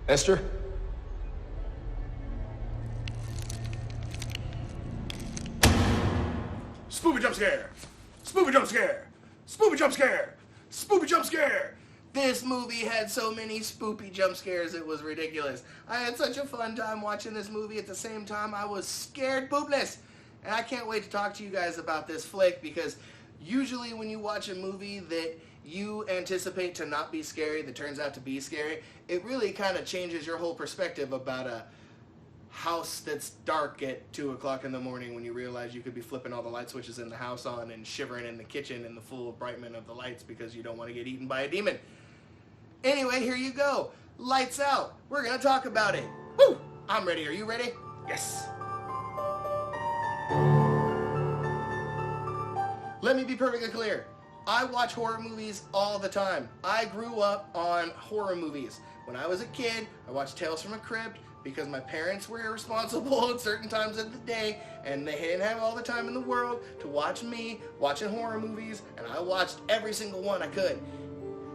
Esther? Spoopy jump scare! Spoopy jump scare! Spoopy jump scare! Spoopy jump scare! This movie had so many spoopy jump scares, it was ridiculous. I had such a fun time watching this movie. At the same time, I was scared boopless. And I can't wait to talk to you guys about this flick, because usually when you watch a movie that you anticipate to not be scary, that turns out to be scary, it really kind of changes your whole perspective about a house that's dark at 2 o'clock in the morning, when you realize you could be flipping all the light switches in the house on and shivering in the kitchen in the full brightment of the lights because you don't want to get eaten by a demon. Anyway, here you go. Lights out. We're going to talk about it. Woo! I'm ready. Are you ready? Yes. Let me be perfectly clear. I watch horror movies all the time. I grew up on horror movies. When I was a kid, I watched Tales from a Crypt because my parents were irresponsible at certain times of the day, and they didn't have all the time in the world to watch me watching horror movies, and I watched every single one I could.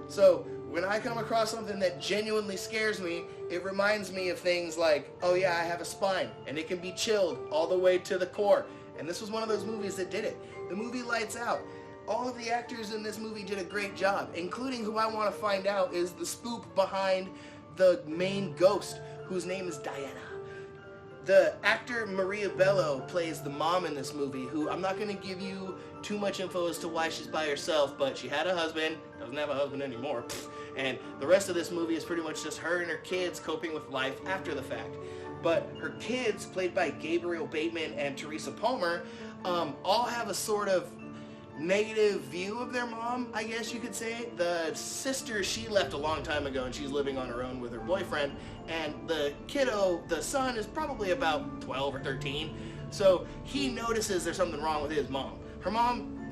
So when I come across something that genuinely scares me, it reminds me of things like, oh yeah, I have a spine, and it can be chilled all the way to the core. And this was one of those movies that did it. The movie Lights Out. All of the actors in this movie did a great job, including who I want to find out is the spook behind the main ghost, whose name is Diana. The actor Maria Bello plays the mom in this movie, who I'm not going to give you too much info as to why she's by herself, but she had a husband, doesn't have a husband anymore, and the rest of this movie is pretty much just her and her kids coping with life after the fact. But her kids, played by Gabriel Bateman and Teresa Palmer, all have a sort of negative view of their mom, I guess you could say. The sister, she left a long time ago and she's living on her own with her boyfriend, and the kiddo, the son, is probably about 12 or 13, so he notices there's something wrong with his mom.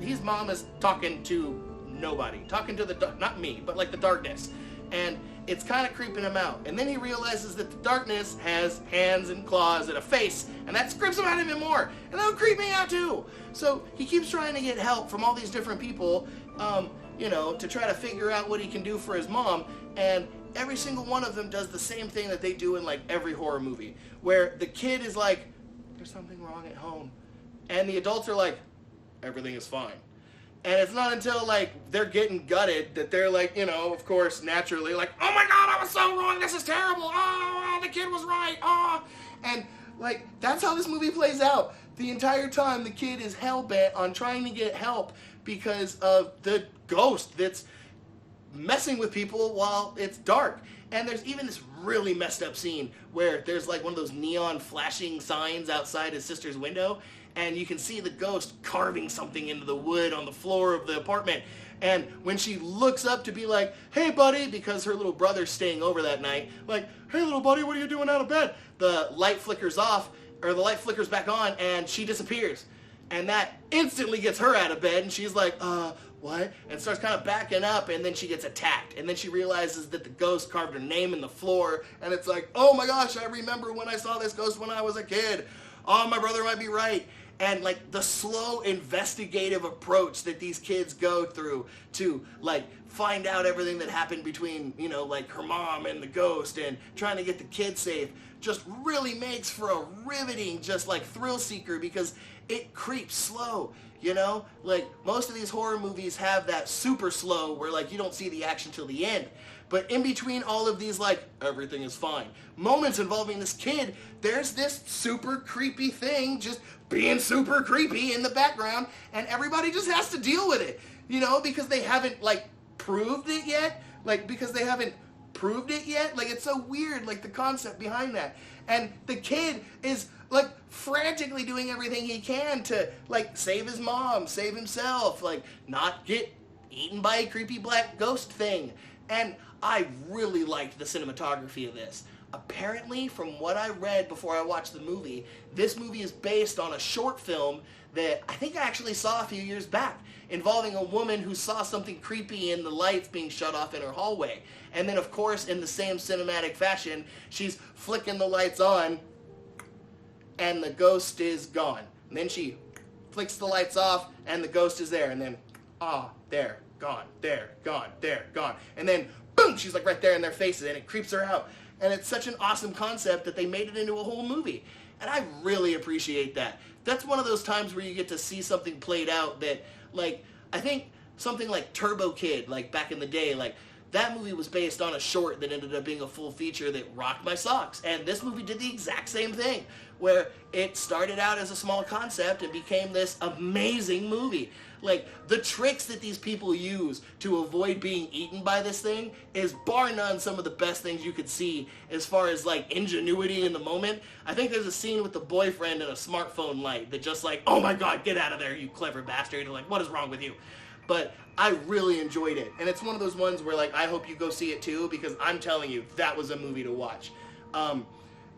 His mom is talking to nobody, talking to not me, but like the darkness, and it's kind of creeping him out. And then he realizes that the darkness has hands and claws and a face, and that creeps him out even more, and that would creep me out too. So he keeps trying to get help from all these different people, to try to figure out what he can do for his mom, and every single one of them does the same thing that they do in like every horror movie, where the kid is like, there's something wrong at home, and the adults are like, everything is fine. And it's not until, like, they're getting gutted that they're, like, of course, naturally, like, oh my god, I was so wrong, this is terrible, oh, the kid was right, oh. And, like, that's how this movie plays out. The entire time, the kid is hell-bent on trying to get help because of the ghost that's messing with people while it's dark. And there's even this really messed up scene where there's, like, one of those neon flashing signs outside his sister's window, and you can see the ghost carving something into the wood on the floor of the apartment. And when she looks up to be like, hey buddy, because her little brother's staying over that night, like, hey little buddy, what are you doing out of bed? The light flickers off, or the light flickers back on, and she disappears. And that instantly gets her out of bed, and she's like, what? And starts kind of backing up, and then she gets attacked. And then she realizes that the ghost carved her name in the floor, and it's like, oh my gosh, I remember when I saw this ghost when I was a kid. Oh, my brother might be right. And, like, the slow investigative approach that these kids go through to, like, find out everything that happened between, like, her mom and the ghost and trying to get the kids safe just really makes for a riveting, just, like, thrill seeker, because it creeps slow, Like, most of these horror movies have that super slow where, like, you don't see the action till the end. But in between all of these, like, everything is fine moments involving this kid, there's this super creepy thing just being super creepy in the background, and everybody just has to deal with it, because they haven't, like, proved it yet. Like, it's so weird, like, the concept behind that. And the kid is, like, frantically doing everything he can to, like, save his mom, save himself, like, not get eaten by a creepy black ghost thing. And I really liked the cinematography of this. Apparently, from what I read before I watched the movie, this movie is based on a short film that I think I actually saw a few years back, involving a woman who saw something creepy in the lights being shut off in her hallway. And then, of course, in the same cinematic fashion, she's flicking the lights on, and the ghost is gone. And then she flicks the lights off, and the ghost is there. And then, there, gone, there, gone, there, gone. And then, boom, she's like right there in their faces, and it creeps her out. and it's such an awesome concept that they made it into a whole movie. And I really appreciate that. That's one of those times where you get to see something played out that, like, I think something like Turbo Kid, like back in the day, like that movie was based on a short that ended up being a full feature that rocked my socks. And this movie did the exact same thing, where it started out as a small concept and became this amazing movie. Like, the tricks that these people use to avoid being eaten by this thing is bar none some of the best things you could see as far as, like, ingenuity in the moment. I think there's a scene with the boyfriend and a smartphone light that just like, oh my god, get out of there, you clever bastard. And like, what is wrong with you? But I really enjoyed it. And it's one of those ones where, like, I hope you go see it too, because I'm telling you, that was a movie to watch. I'm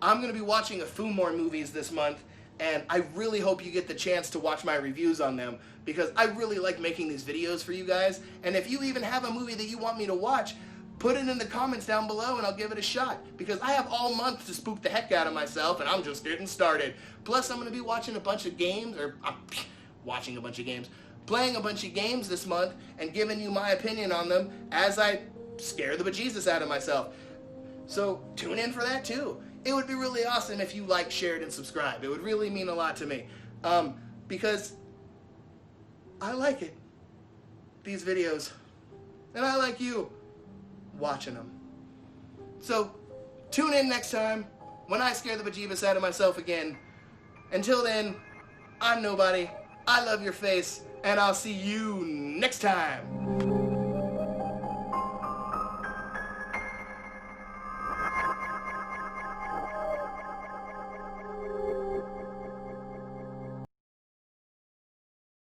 going to be watching a few more movies this month, and I really hope you get the chance to watch my reviews on them, because I really like making these videos for you guys. And if you even have a movie that you want me to watch, put it in the comments down below and I'll give it a shot, because I have all month to spook the heck out of myself, and I'm just getting started. Plus, I'm going to be watching a bunch of games, or watching a bunch of games, playing a bunch of games this month and giving you my opinion on them as I scare the bejesus out of myself. So tune in for that too. It would be really awesome if you liked, shared, and subscribed. It would really mean a lot to me, because I like it, these videos, and I like you watching them. So tune in next time when I scare the bejeebus out of myself again. Until then, I'm Nobody. I love your face, and I'll see you next time.